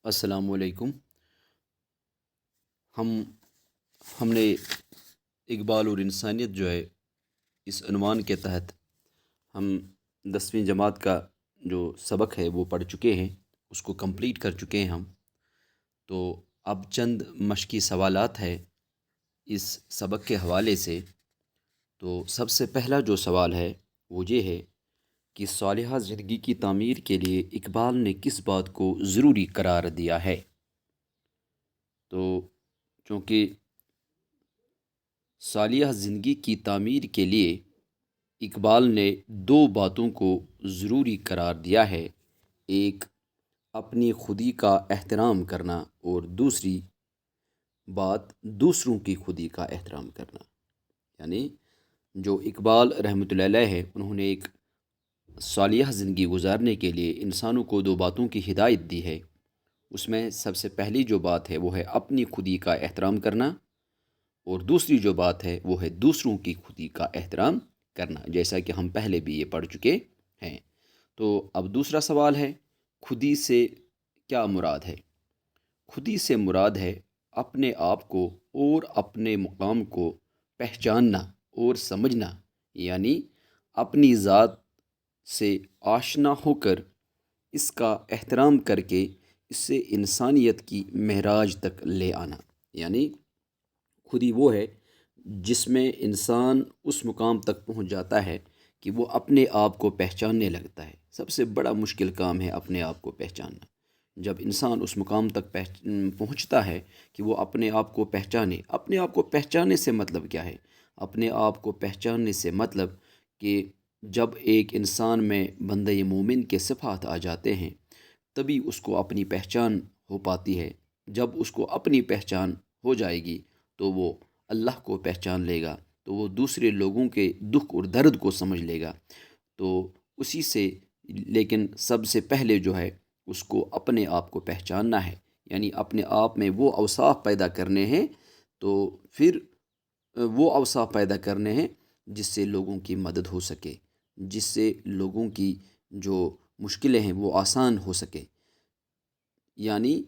السلام علیکم۔ ہم ہم نے اقبال اور انسانیت جو ہے اس عنوان کے تحت ہم 10ویں جماعت کا جو سبق ہے وہ پڑھ چکے ہیں، اس کو کمپلیٹ کر چکے ہیں ہم۔ تو اب چند مشقی سوالات ہے اس سبق کے حوالے سے۔ تو سب سے پہلا جو سوال ہے وہ یہ ہے کہ صالحہ زندگی کی تعمیر کے لیے اقبال نے کس بات کو ضروری قرار دیا ہے؟ تو چونکہ صالحہ زندگی کی تعمیر کے لیے اقبال نے دو باتوں کو ضروری قرار دیا ہے، ایک اپنی خودی کا احترام کرنا اور دوسری بات دوسروں کی خودی کا احترام کرنا۔ یعنی جو اقبال رحمۃ اللہ علیہ ہے، انہوں نے ایک صالحہ زندگی گزارنے کے لیے انسانوں کو دو باتوں کی ہدایت دی ہے۔ اس میں سب سے پہلی جو بات ہے وہ ہے اپنی خودی کا احترام کرنا، اور دوسری جو بات ہے وہ ہے دوسروں کی خودی کا احترام کرنا، جیسا کہ ہم پہلے بھی یہ پڑھ چکے ہیں۔ تو اب دوسرا سوال ہے، خودی سے کیا مراد ہے؟ خودی سے مراد ہے اپنے آپ کو اور اپنے مقام کو پہچاننا اور سمجھنا، یعنی اپنی ذات سے آشنا ہو کر اس کا احترام کر کے اسے انسانیت کی معراج تک لے آنا۔ یعنی خودی وہ ہے جس میں انسان اس مقام تک پہنچ جاتا ہے کہ وہ اپنے آپ کو پہچاننے لگتا ہے۔ سب سے بڑا مشکل کام ہے اپنے آپ کو پہچاننا۔ جب انسان اس مقام تک پہنچتا ہے کہ وہ اپنے آپ کو پہچانے، اپنے آپ کو پہچاننے سے مطلب کیا ہے؟ اپنے آپ کو پہچاننے سے مطلب کہ جب ایک انسان میں بندہ مومن کے صفات آ جاتے ہیں تبھی اس کو اپنی پہچان ہو پاتی ہے۔ جب اس کو اپنی پہچان ہو جائے گی تو وہ اللہ کو پہچان لے گا، تو وہ دوسرے لوگوں کے دکھ اور درد کو سمجھ لے گا۔ تو اسی سے لیکن سب سے پہلے جو ہے اس کو اپنے آپ کو پہچاننا ہے، یعنی اپنے آپ میں وہ اوصاف پیدا کرنے ہیں، تو پھر وہ اوصاف پیدا کرنے ہیں جس سے لوگوں کی مدد ہو سکے، جس سے لوگوں کی جو مشکلیں ہیں وہ آسان ہو سکے۔ یعنی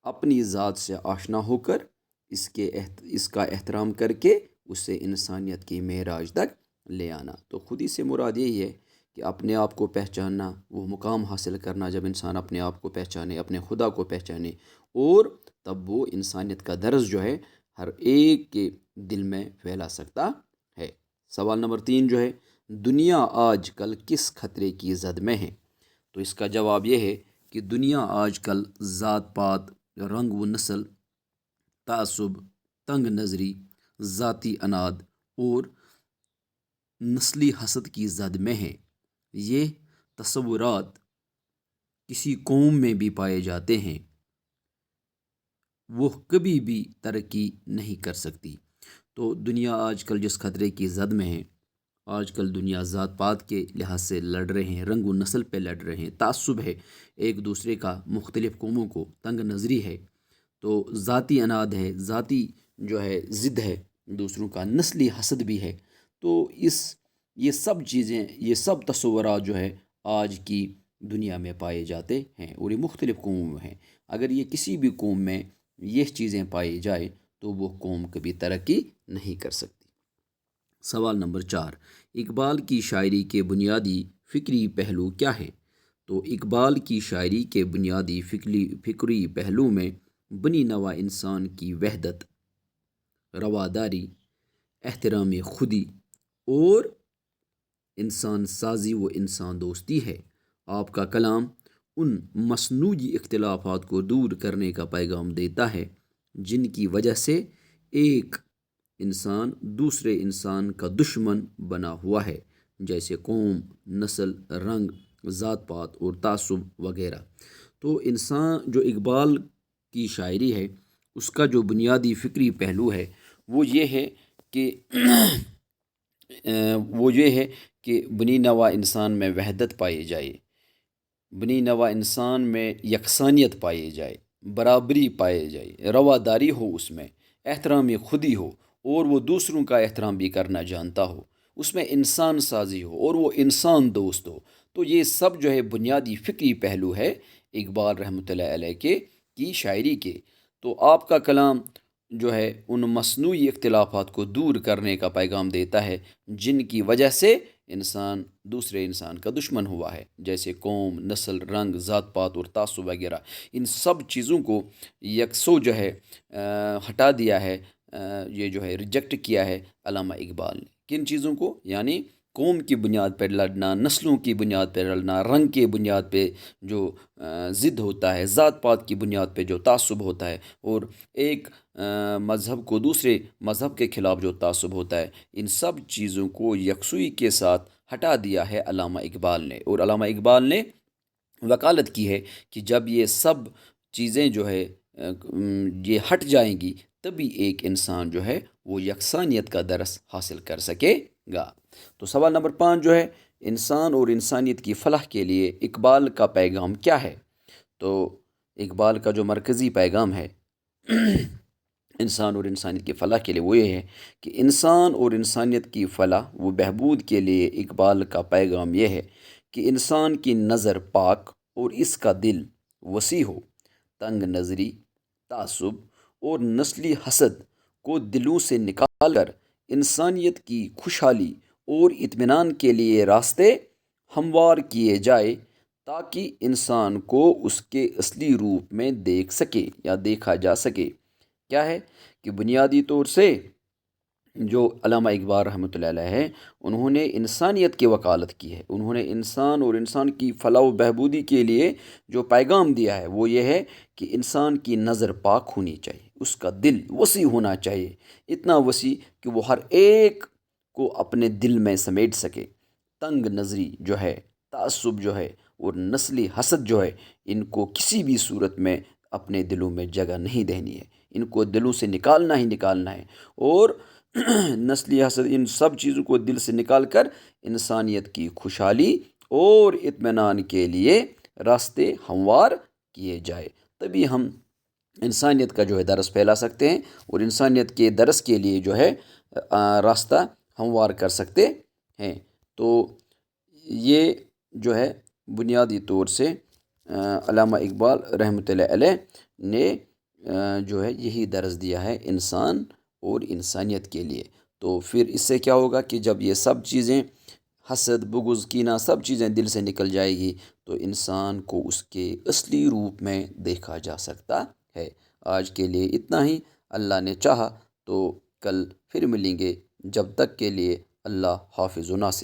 اپنی ذات سے آشنا ہو کر اس کا احترام کر کے اسے انسانیت کی معراج تک لے آنا۔ تو خودی سے مراد یہی ہے کہ اپنے آپ کو پہچاننا، وہ مقام حاصل کرنا جب انسان اپنے آپ کو پہچانے، اپنے خدا کو پہچانے، اور تب وہ انسانیت کا درس جو ہے ہر ایک کے دل میں پھیلا سکتا ہے۔ سوال نمبر 3 جو ہے، دنیا آج کل کس خطرے کی زد میں ہے؟ تو اس کا جواب یہ ہے کہ دنیا آج کل ذات پات، رنگ و نسل، تعصب، تنگ نظری، ذاتی اناد اور نسلی حسد کی زد میں ہے۔ یہ تصورات کسی قوم میں بھی پائے جاتے ہیں، وہ کبھی بھی ترقی نہیں کر سکتی۔ تو دنیا آج کل جس خطرے کی زد میں ہے، آج کل دنیا ذات پات کے لحاظ سے لڑ رہے ہیں، رنگ و نسل پہ لڑ رہے ہیں، تعصب ہے ایک دوسرے کا، مختلف قوموں کو، تنگ نظری ہے، تو ذاتی اناد ہے، ذاتی جو ہے ضد ہے دوسروں کا، نسلی حسد بھی ہے۔ تو یہ سب چیزیں، یہ سب تصورات جو ہے آج کی دنیا میں پائے جاتے ہیں، اور یہ مختلف قوموں میں ہیں۔ اگر یہ کسی بھی قوم میں یہ چیزیں پائی جائے تو وہ قوم کبھی ترقی نہیں کر سکتی۔ سوال نمبر 4، اقبال کی شاعری کے بنیادی فکری پہلو کیا ہیں؟ تو اقبال کی شاعری کے بنیادی فکری پہلو میں بنی نوع انسان کی وحدت، رواداری، احترام خودی اور انسان سازی و انسان دوستی ہے۔ آپ کا کلام ان مصنوعی اختلافات کو دور کرنے کا پیغام دیتا ہے جن کی وجہ سے ایک انسان دوسرے انسان کا دشمن بنا ہوا ہے، جیسے قوم، نسل، رنگ، ذات پات اور تعصب وغیرہ۔ تو انسان جو اقبال کی شاعری ہے اس کا جو بنیادی فکری پہلو ہے وہ یہ ہے کہ بنی نوع انسان میں وحدت پائی جائے، بنی نوع انسان میں یکسانیت پائی جائے، برابری پائی جائے، رواداری ہو، اس میں احترام خودی ہو، اور وہ دوسروں کا احترام بھی کرنا جانتا ہو، اس میں انسان سازی ہو اور وہ انسان دوست ہو۔ تو یہ سب جو ہے بنیادی فکری پہلو ہے اقبال رحمۃ اللہ علیہ کے کی شاعری کے، تو آپ کا کلام جو ہے ان مصنوعی اختلافات کو دور کرنے کا پیغام دیتا ہے جن کی وجہ سے انسان دوسرے انسان کا دشمن ہوا ہے، جیسے قوم، نسل، رنگ، ذات پات اور تعصب وغیرہ۔ ان سب چیزوں کو یکسو جو ہے ہٹا دیا ہے، یہ جو ہے ریجیکٹ کیا ہے علامہ اقبال نے۔ کن چیزوں کو؟ یعنی قوم کی بنیاد پر لڑنا، نسلوں کی بنیاد پہ لڑنا، رنگ کی بنیاد پہ جو ضد ہوتا ہے، ذات پات کی بنیاد پہ جو تعصب ہوتا ہے، اور ایک مذہب کو دوسرے مذہب کے خلاف جو تعصب ہوتا ہے، ان سب چیزوں کو یکسوئی کے ساتھ ہٹا دیا ہے علامہ اقبال نے۔ اور علامہ اقبال نے وکالت کی ہے کہ جب یہ سب چیزیں جو ہے یہ ہٹ جائیں گی، تبھی ایک انسان جو ہے وہ یکسانیت کا درس حاصل کر سکے گا۔ تو سوال نمبر 5 جو ہے، انسان اور انسانیت کی فلاح کے لیے اقبال کا پیغام کیا ہے؟ تو اقبال کا جو مرکزی پیغام ہے انسان اور انسانیت کی فلاح کے لیے وہ یہ ہے کہ انسان اور انسانیت کی فلاح و بہبود کے لیے اقبال کا پیغام یہ ہے کہ انسان کی نظر پاک اور اس کا دل وسیع ہو، تنگ نظری، تعصب اور نسلی حسد کو دلوں سے نکال کر انسانیت کی خوشحالی اور اطمینان کے لیے راستے ہموار کیے جائے، تاکہ انسان کو اس کے اصلی روپ میں دیکھ سکے یا دیکھا جا سکے۔ کیا ہے کہ بنیادی طور سے جو علامہ اقبال رحمۃ اللہ علیہ ہے، انہوں نے انسانیت کی وکالت کی ہے، انہوں نے انسان اور انسان کی فلاح و بہبودی کے لیے جو پیغام دیا ہے وہ یہ ہے کہ انسان کی نظر پاک ہونی چاہیے، اس کا دل وسیع ہونا چاہیے، اتنا وسیع کہ وہ ہر ایک کو اپنے دل میں سمیٹ سکے۔ تنگ نظری جو ہے، تعصب جو ہے، اور نسلی حسد جو ہے، ان کو کسی بھی صورت میں اپنے دلوں میں جگہ نہیں دینی ہے، ان کو دلوں سے نکالنا ہی نکالنا ہے، اور نسلی حسد ان سب چیزوں کو دل سے نکال کر انسانیت کی خوشحالی اور اطمینان کے لیے راستے ہموار کیے جائے، تبھی ہم انسانیت کا جو ہے درس پھیلا سکتے ہیں، اور انسانیت کے درس کے لیے جو ہے راستہ ہموار کر سکتے ہیں۔ تو یہ جو ہے بنیادی طور سے علامہ اقبال رحمۃ اللہ علیہ نے جو ہے یہی درس دیا ہے انسان اور انسانیت کے لیے۔ تو پھر اس سے کیا ہوگا کہ جب یہ سب چیزیں، حسد، بغض، کینہ، سب چیزیں دل سے نکل جائے گی، تو انسان کو اس کے اصلی روپ میں دیکھا جا سکتا ہے۔ آج کے لیے اتنا ہی، اللہ نے چاہا تو کل پھر ملیں گے، جب تک کے لیے اللہ حافظ و ناصر۔